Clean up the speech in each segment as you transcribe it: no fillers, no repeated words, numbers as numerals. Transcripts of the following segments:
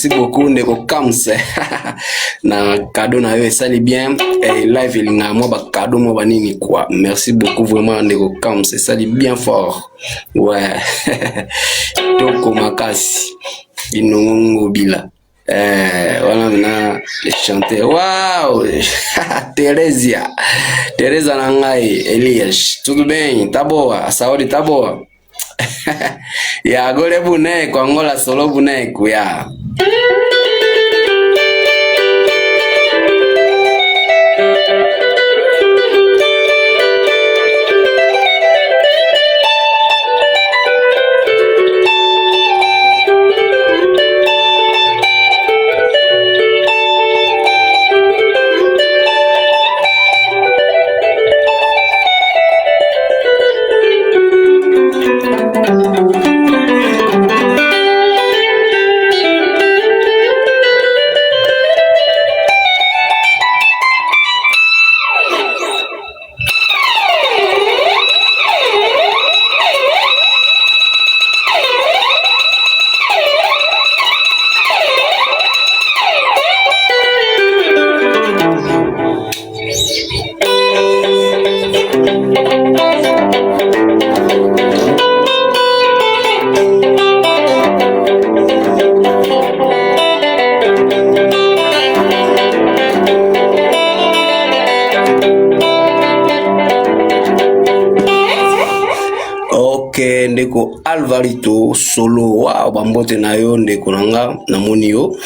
merci beaucoup ndeko Kamse. Na cadeau na yo ça bien et live il na moi ba cadeau moi banini quoi. Merci beaucoup vraiment ndeko Kamse, ça bien fort. Ouais. Toko makasi. Inongo bila. Voilà maintenant les chanteurs. Waouh. Teresa nangai Elias. Tudo bem? Tá boa? A saúde tá boa? Ya agora boneco, Angola solo boneco, ya. Ndeko Alvarito solo wow bambote na yo ndeko nanga na moni yo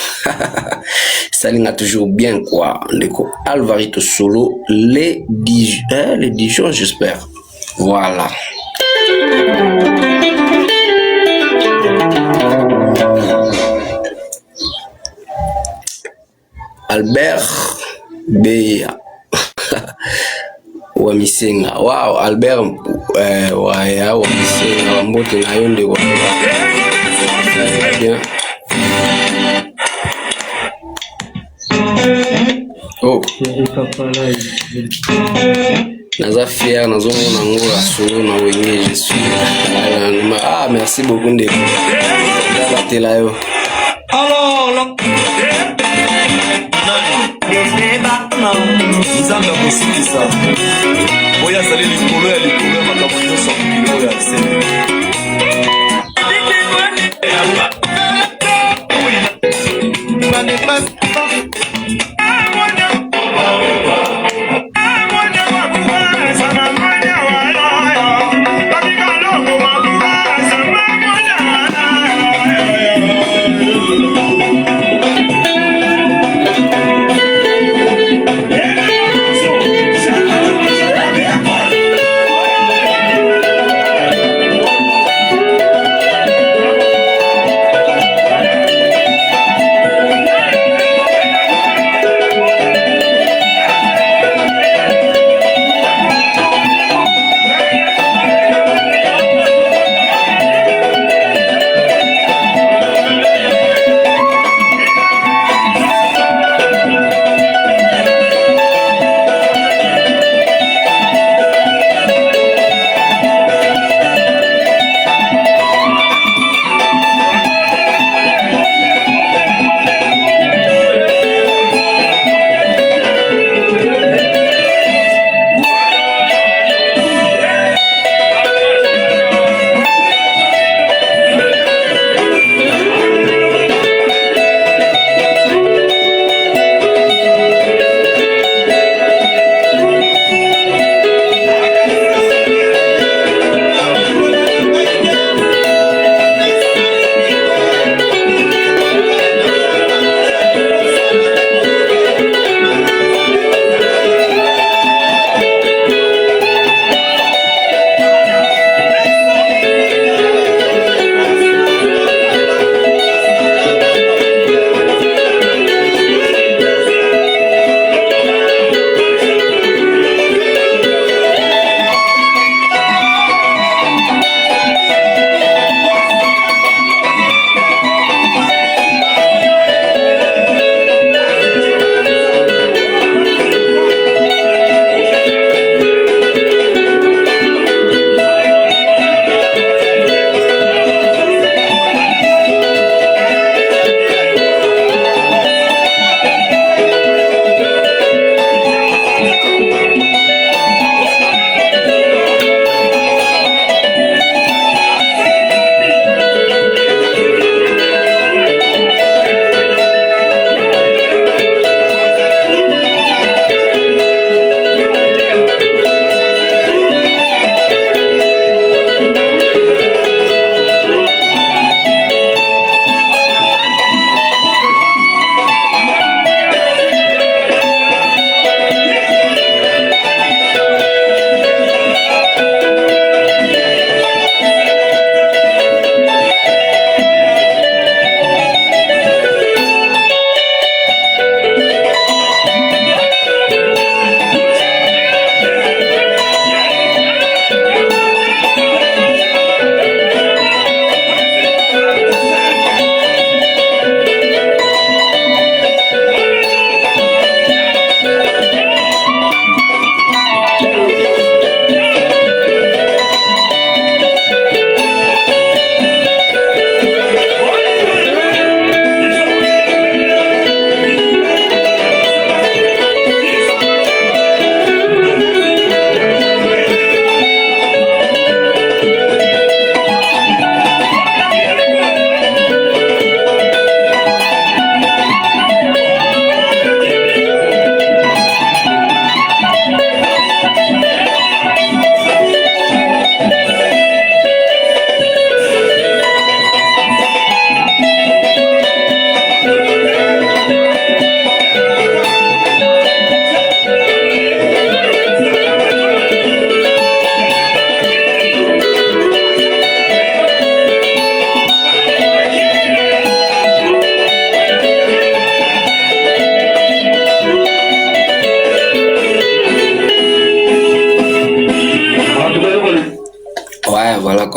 salinga toujours bien quoi ndeko Alvarito solo les Dijon j'espère voilà. Albert Beya wa misenga wow Albert wa ya wa misenga mbote na yo ndeko bien. Oh naza fier nazo mona ngola solo na wenye je suis merci beaucoup ndeko batela yo alors Nzambe akosikisa oyo azali likolo ya makambo nyonso kilo ya se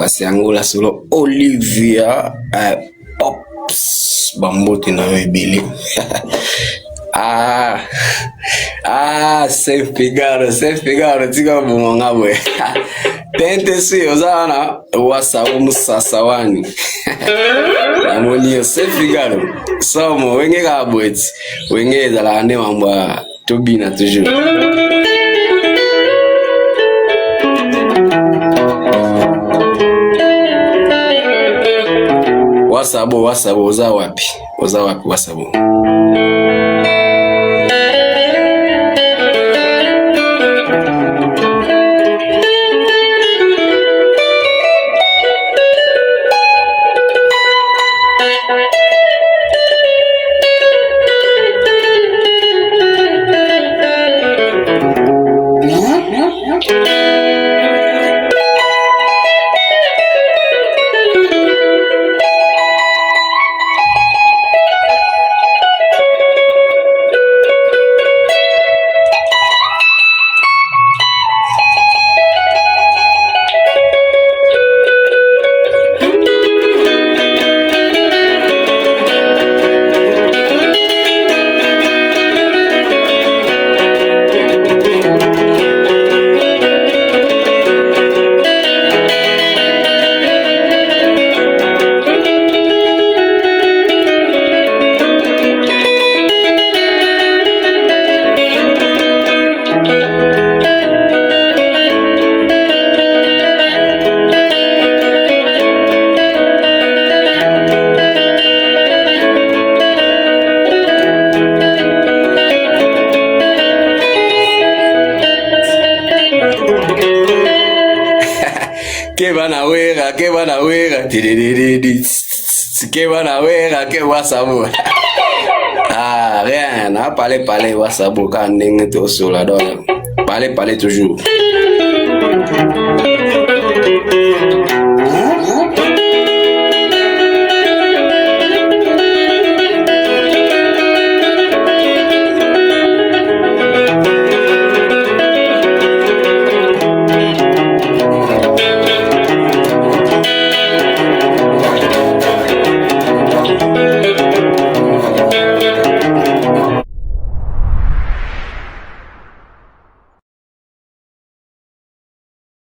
pasi angola solo Olivia Pops bambote na yo ebele. Safe Figaro tika bumonga bwe. Tente si ozana wasa umusasa wani. Amoni yo Safe Figaro. Somo wenge ka bweti. Wenge za la ane mamba tobina toujours. Wasabo oza wapi wasabo. Que van a wera, que wasabo. Rien, parler wasabo quand n'est pas sur la donne. Parler toujours.